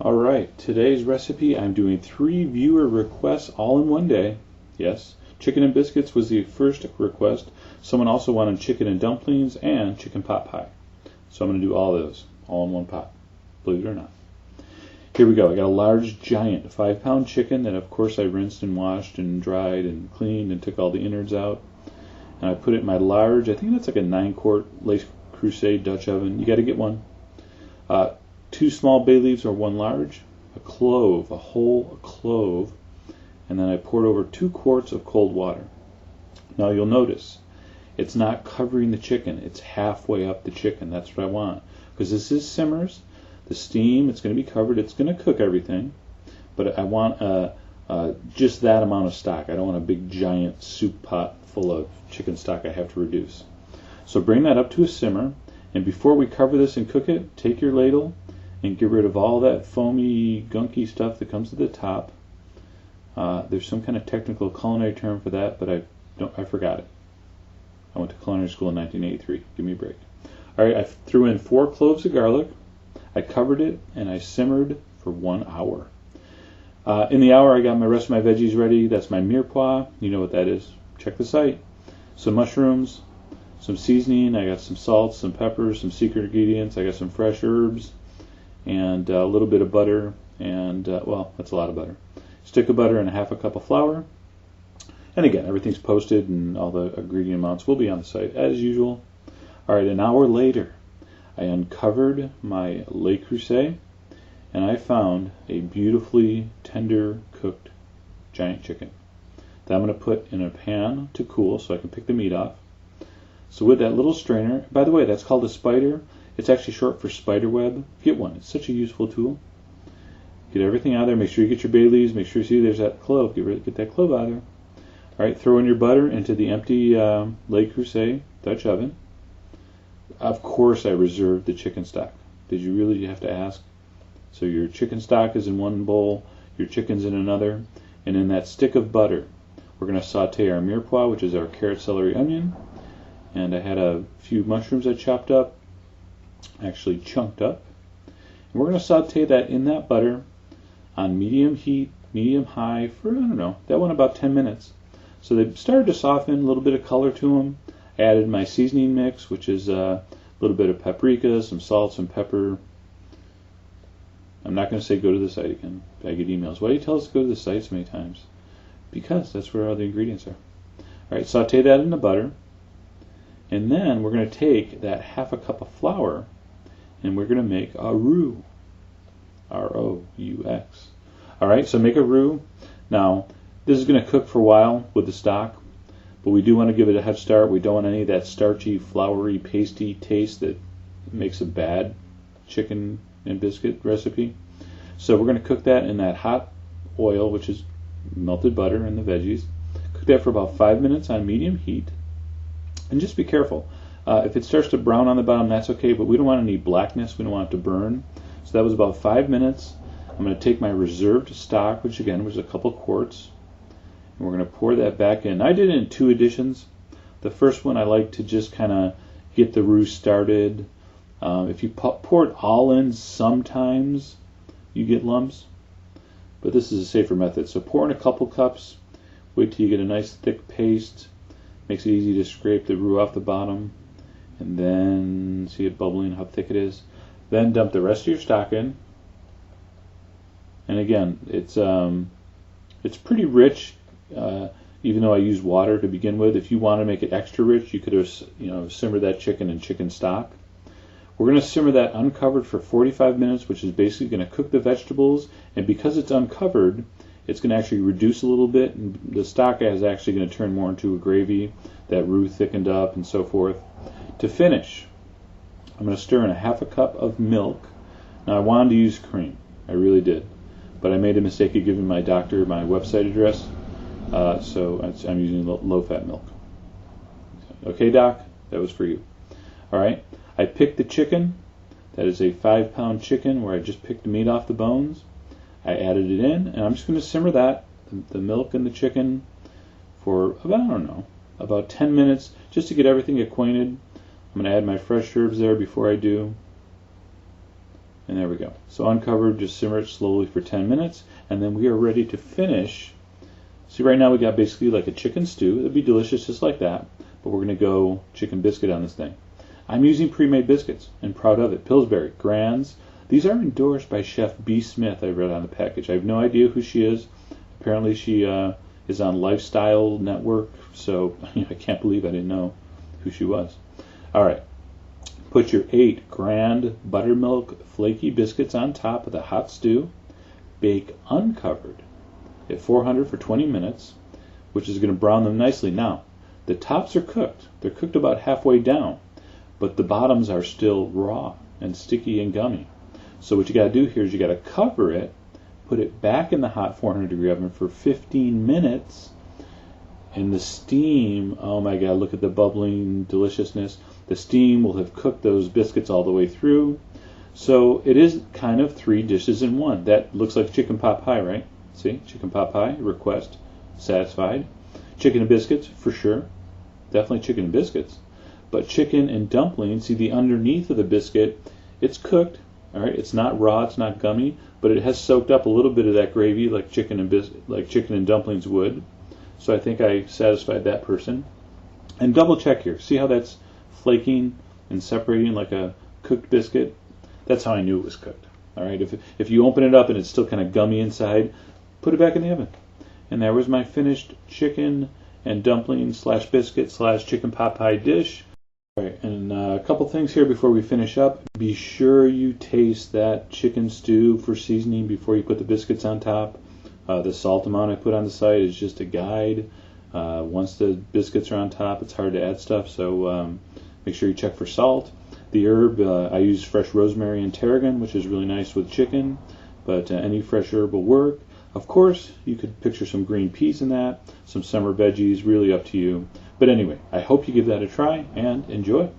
Alright, today's recipe, I'm doing 3 viewer requests all in one day. Yes, chicken and biscuits was the first request. Someone also wanted chicken and dumplings and chicken pot pie. So I'm going to do all those, all in one pot, believe it or not. Here we go. I got a large, giant 5-pound chicken that of course I rinsed and washed and dried and cleaned and took all the innards out. And I put it in my large, I think that's like a 9-quart Le Creuset Dutch oven. You got to get one. 2 small bay leaves or 1 large, a clove, a whole clove, and then I poured over 2 quarts of cold water. Now you'll notice it's not covering the chicken, it's halfway up the chicken. That's what I want, because this is simmers. The steam, it's going to be covered, it's going to cook everything, but I want just that amount of stock. I don't want a big giant soup pot full of chicken stock I have to reduce. So bring that up to a simmer, and before we cover this and cook it, take your ladle and get rid of all that foamy, gunky stuff that comes to the top. There's some kind of technical culinary term for that, but I forgot it. I went to culinary school in 1983. Give me a break. All right, I threw in 4 cloves of garlic. I covered it and I simmered for 1 hour. In the hour, I got my rest of my veggies ready. That's my mirepoix. You know what that is. Check the site. Some mushrooms, some seasoning. I got some salt, some peppers, some secret ingredients. I got some fresh herbs, and a little bit of butter, and well, that's a lot of butter. Stick of butter and a half a cup of flour. And again, everything's posted and all the ingredient amounts will be on the site as usual. All right, an hour later, I uncovered my Le Creuset and I found a beautifully tender cooked giant chicken that I'm going to put in a pan to cool so I can pick the meat off. So with that little strainer, by the way, that's called a spider. It's actually short for spider web. Get one. It's such a useful tool. Get everything out of there. Make sure you get your bay leaves. Make sure you see there's that clove. Get that clove out of there. All right, throw in your butter into the empty Le Creuset Dutch oven. Of course, I reserved the chicken stock. Did you really have to ask? So your chicken stock is in one bowl, your chicken's in another, and in that stick of butter, we're going to saute our mirepoix, which is our carrot, celery, onion, and I had a few mushrooms I chopped up, actually chunked up. And we're going to saute that in that butter on medium heat, medium high for, I don't know, that went about 10 minutes. So they started to soften, a little bit of color to them. I added my seasoning mix, which is a little bit of paprika, some salt, some pepper. I'm not going to say go to the site again. I get emails. Why do you tell us to go to the site so many times? Because that's where all the ingredients are. All right, saute that in the butter. And then we're going to take that half a cup of flour and we're going to make a roux. R-O-U-X. All right, so make a roux. Now, this is going to cook for a while with the stock, but we do want to give it a head start. We don't want any of that starchy, floury, pasty taste that makes a bad chicken and biscuit recipe. So we're going to cook that in that hot oil, which is melted butter and the veggies. Cook that for about 5 minutes on medium heat. And just be careful. If it starts to brown on the bottom, that's okay, but we don't want any blackness. We don't want it to burn. So that was about 5 minutes. I'm going to take my reserved stock, which again was a couple quarts, and we're going to pour that back in. I did it in 2 additions. The first one I like to just kind of get the roux started. If you pour it all in, sometimes you get lumps, but this is a safer method. So pour in a couple cups, wait till you get a nice thick paste. Makes it easy to scrape the roux off the bottom, and then see it bubbling, how thick it is. Then dump the rest of your stock in. And again, it's pretty rich, even though I use water to begin with. If you want to make it extra rich, you could have simmered that chicken in chicken stock. We're going to simmer that uncovered for 45 minutes, which is basically going to cook the vegetables. And because it's uncovered, it's going to actually reduce a little bit, and the stock is actually going to turn more into a gravy, that roux thickened up and so forth. To finish, I'm going to stir in a half a cup of milk. Now I wanted to use cream, I really did, but I made a mistake of giving my doctor my website address, so I'm using low-fat milk. Okay, Doc, that was for you. All right, I picked the chicken. That is a 5-pound chicken where I just picked the meat off the bones. I added it in, and I'm just going to simmer that, the milk and the chicken, for about, I don't know, about 10 minutes, just to get everything acquainted. I'm going to add my fresh herbs there before I do. And there we go. So uncovered, just simmer it slowly for 10 minutes, and then we are ready to finish. See, right now we got basically like a chicken stew. It'd be delicious just like that, but we're going to go chicken biscuit on this thing. I'm using pre-made biscuits and proud of it. Pillsbury, Grands. These are endorsed by Chef B. Smith, I read on the package. I have no idea who she is. Apparently she is on Lifestyle Network, so I can't believe I didn't know who she was. All right. Put your 8 Grand buttermilk flaky biscuits on top of the hot stew. Bake uncovered at 400 for 20 minutes, which is going to brown them nicely. Now, the tops are cooked. They're cooked about halfway down, but the bottoms are still raw and sticky and gummy. So what you got to do here is you got to cover it, put it back in the hot 400-degree oven for 15 minutes, and the steam, oh my God, look at the bubbling deliciousness. The steam will have cooked those biscuits all the way through. So it is kind of 3 dishes in one. That looks like chicken pot pie, right? See, chicken pot pie, request satisfied. Chicken and biscuits, for sure. Definitely chicken and biscuits. But chicken and dumplings, see the underneath of the biscuit, it's cooked. All right, it's not raw, it's not gummy, but it has soaked up a little bit of that gravy like chicken and dumplings would. So I think I satisfied that person. And double check here. See how that's flaking and separating like a cooked biscuit? That's how I knew it was cooked. All right, if you open it up and it's still kind of gummy inside, put it back in the oven. And there was my finished chicken and dumpling / biscuit / chicken pot pie dish. All right, and a couple things here before we finish up. Be sure you taste that chicken stew for seasoning before you put the biscuits on top. The salt amount I put on the side is just a guide. Once the biscuits are on top, it's hard to add stuff, so make sure you check for salt. The herb, I use fresh rosemary and tarragon, which is really nice with chicken, but any fresh herb will work. Of course, you could picture some green peas in that, some summer veggies, really up to you. But anyway, I hope you give that a try and enjoy.